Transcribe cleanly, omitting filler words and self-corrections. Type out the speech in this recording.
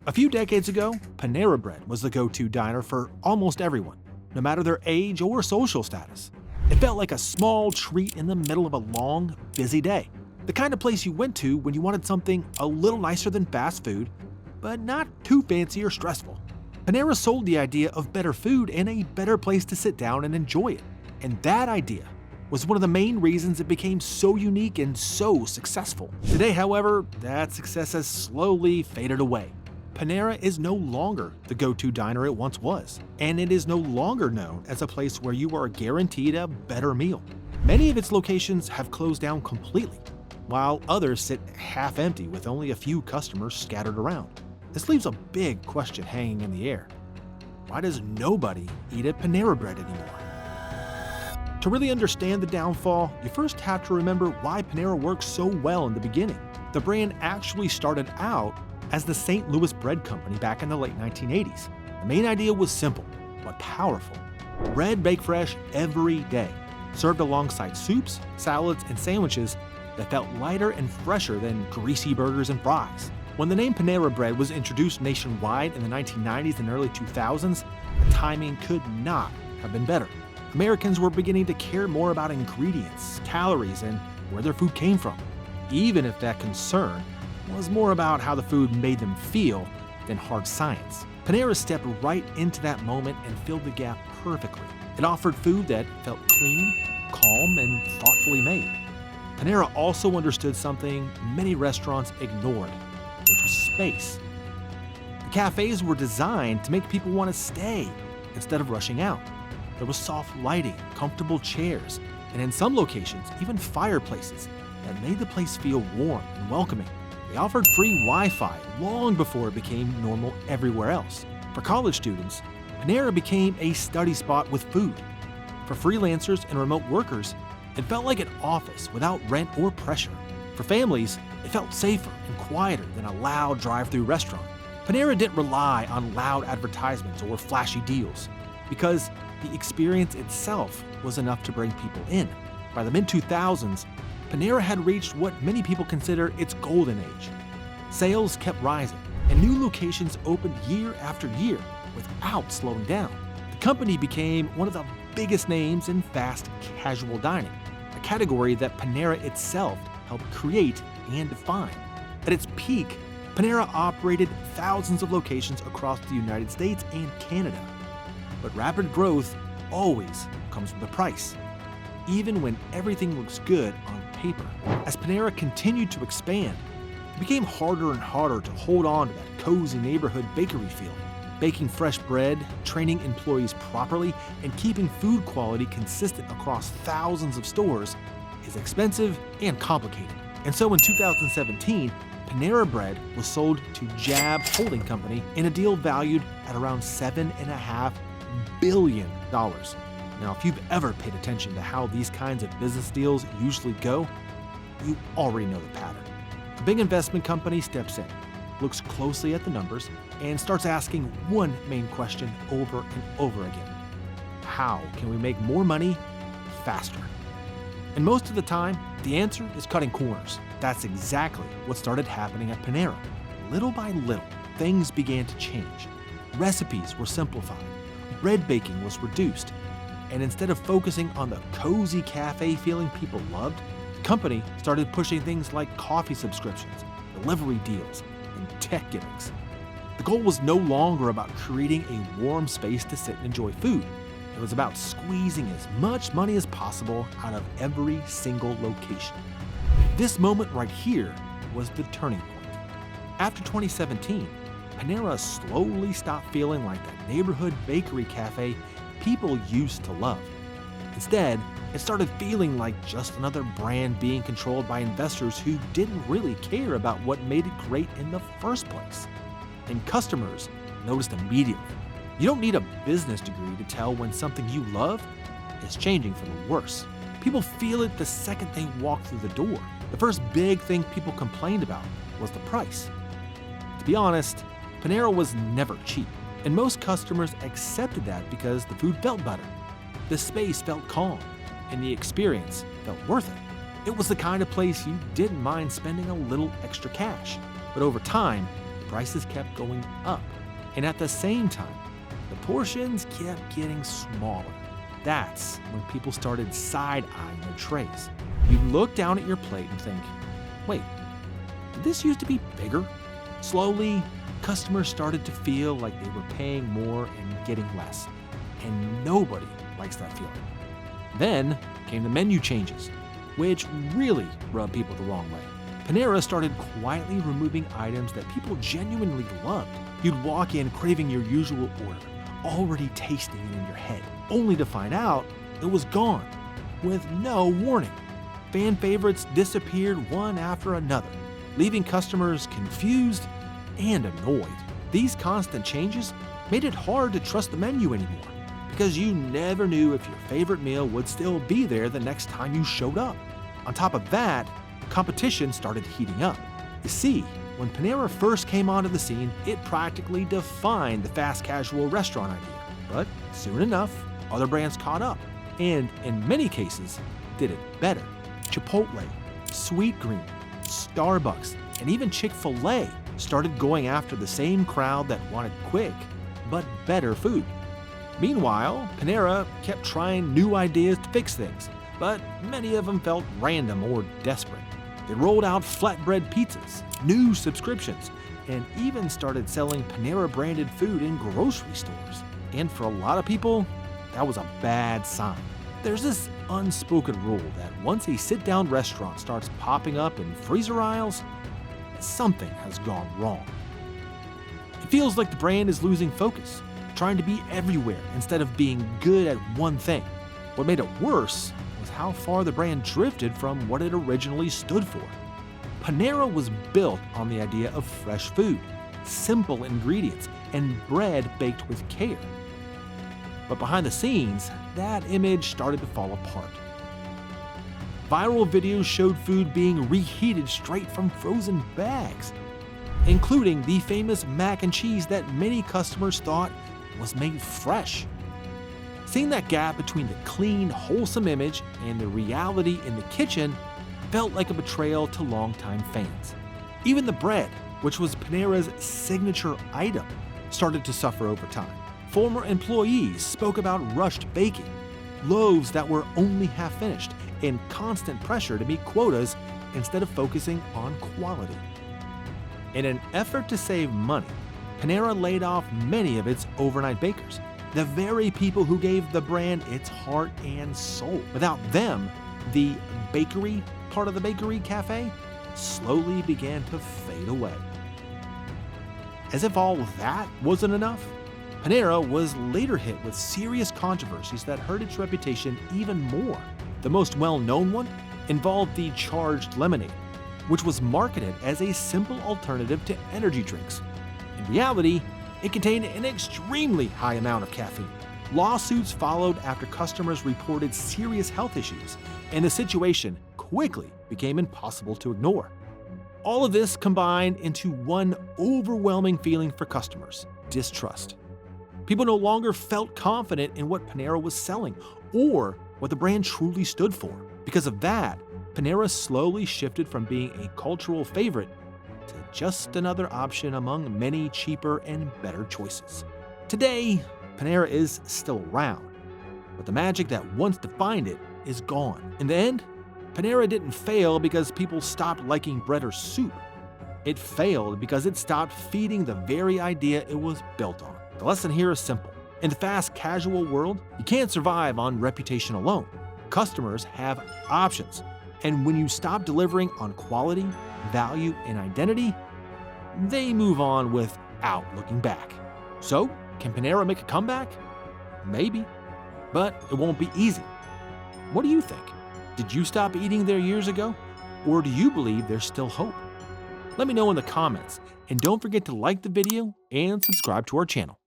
A few decades ago, Panera Bread was the go-to diner for almost everyone, no matter their age or social status. It felt like a small treat in the middle of a long, busy day. The kind of place you went to when you wanted something a little nicer than fast food, but not too fancy or stressful. Panera sold the idea of better food and a better place to sit down and enjoy it. And that idea was one of the main reasons it became so unique and so successful. Today, however, that success has slowly faded away. Panera is no longer the go-to diner it once was, and it is no longer known as a place where you are guaranteed a better meal. Many of its locations have closed down completely, while others sit half empty with only a few customers scattered around. This leaves a big question hanging in the air. Why does nobody eat at Panera Bread anymore? To really understand the downfall, you first have to remember why Panera worked so well in the beginning. The brand actually started out as the St. Louis Bread Company back in the late 1980s. The main idea was simple, but powerful. Bread baked fresh every day, served alongside soups, salads, and sandwiches that felt lighter and fresher than greasy burgers and fries. When the name Panera Bread was introduced nationwide in the 1990s and early 2000s, the timing could not have been better. Americans were beginning to care more about ingredients, calories, and where their food came from, even if that concern was more about how the food made them feel than hard science. Panera stepped right into that moment and filled the gap perfectly. It offered food that felt clean, calm, and thoughtfully made. Panera also understood something many restaurants ignored, which was space. The cafes were designed to make people want to stay instead of rushing out. There was soft lighting, comfortable chairs, and in some locations, even fireplaces that made the place feel warm and welcoming. They offered free Wi-Fi long before it became normal everywhere else. For college students, Panera became a study spot with food. For freelancers and remote workers, it felt like an office without rent or pressure. For families, it felt safer and quieter than a loud drive-through restaurant. Panera didn't rely on loud advertisements or flashy deals, because the experience itself was enough to bring people in. By the mid-2000s, Panera had reached what many people consider its golden age. Sales kept rising, and new locations opened year after year without slowing down. The company became one of the biggest names in fast casual dining, a category that Panera itself helped create and define. At its peak, Panera operated thousands of locations across the United States and Canada. But rapid growth always comes with a price, even when everything looks good on paper. As Panera continued to expand, it became harder and harder to hold on to that cozy neighborhood bakery feeling. Baking fresh bread, training employees properly, and keeping food quality consistent across thousands of stores is expensive and complicated. And so in 2017, Panera Bread was sold to Jab Holding Company in a deal valued at around $7.5 billion. Now, if you've ever paid attention to how these kinds of business deals usually go, you already know the pattern. A big investment company steps in, looks closely at the numbers, and starts asking one main question over and over again. How can we make more money faster? And most of the time, the answer is cutting corners. That's exactly what started happening at Panera. Little by little, things began to change. Recipes were simplified, bread baking was reduced, and instead of focusing on the cozy cafe feeling people loved, the company started pushing things like coffee subscriptions, delivery deals, and tech gimmicks. The goal was no longer about creating a warm space to sit and enjoy food. It was about squeezing as much money as possible out of every single location. This moment right here was the turning point. After 2017, Panera slowly stopped feeling like that neighborhood bakery cafe people used to love. Instead, it started feeling like just another brand being controlled by investors who didn't really care about what made it great in the first place. And customers noticed immediately. You don't need a business degree to tell when something you love is changing for the worse. People feel it the second they walk through the door. The first big thing people complained about was the price. To be honest, Panera was never cheap, and most customers accepted that because the food felt better. The space felt calm, and the experience felt worth it. It was the kind of place you didn't mind spending a little extra cash. But over time, prices kept going up. And at the same time, the portions kept getting smaller. That's when people started side-eyeing their trays. You'd look down at your plate and think, wait, did this used to be bigger? Slowly, customers started to feel like they were paying more and getting less. And nobody likes that feeling. Then came the menu changes, which really rubbed people the wrong way. Panera started quietly removing items that people genuinely loved. You'd walk in craving your usual order, already tasting it in your head, only to find out it was gone with no warning. Fan favorites disappeared one after another, leaving customers confused and annoyed. These constant changes made it hard to trust the menu anymore, because you never knew if your favorite meal would still be there the next time you showed up. On top of that, competition started heating up. You see, when Panera first came onto the scene, it practically defined the fast casual restaurant idea. But soon enough, other brands caught up, and in many cases, did it better. Chipotle, Sweetgreen, Starbucks, and even Chick-fil-A started going after the same crowd that wanted quick, but better food. Meanwhile, Panera kept trying new ideas to fix things, but many of them felt random or desperate. They rolled out flatbread pizzas, new subscriptions, and even started selling Panera-branded food in grocery stores. And for a lot of people, that was a bad sign. There's this unspoken rule that once a sit-down restaurant starts popping up in freezer aisles, something has gone wrong. It feels like the brand is losing focus, trying to be everywhere instead of being good at one thing. What made it worse was how far the brand drifted from what it originally stood for. Panera was built on the idea of fresh food, simple ingredients, and bread baked with care. But behind the scenes, that image started to fall apart. Viral videos showed food being reheated straight from frozen bags, including the famous mac and cheese that many customers thought was made fresh. Seeing that gap between the clean, wholesome image and the reality in the kitchen felt like a betrayal to longtime fans. Even the bread, which was Panera's signature item, started to suffer over time. Former employees spoke about rushed baking, loaves that were only half finished, and constant pressure to meet quotas instead of focusing on quality. In an effort to save money, Panera laid off many of its overnight bakers, the very people who gave the brand its heart and soul. Without them, the bakery part of the bakery cafe slowly began to fade away. As if all that wasn't enough, Panera was later hit with serious controversies that hurt its reputation even more. The most well-known one involved the charged lemonade, which was marketed as a simple alternative to energy drinks. In reality, it contained an extremely high amount of caffeine. Lawsuits followed after customers reported serious health issues, and the situation quickly became impossible to ignore. All of this combined into one overwhelming feeling for customers: distrust. People no longer felt confident in what Panera was selling or what the brand truly stood for. Because of that, Panera slowly shifted from being a cultural favorite to just another option among many cheaper and better choices. Today, Panera is still around, but the magic that once defined it is gone. In the end, Panera didn't fail because people stopped liking bread or soup. It failed because it stopped feeding the very idea it was built on. The lesson here is simple. In the fast casual world, you can't survive on reputation alone. Customers have options, and when you stop delivering on quality, value, and identity, they move on without looking back. So, can Panera make a comeback? Maybe, but it won't be easy. What do you think? Did you stop eating there years ago? Or do you believe there's still hope? Let me know in the comments, and don't forget to like the video and subscribe to our channel.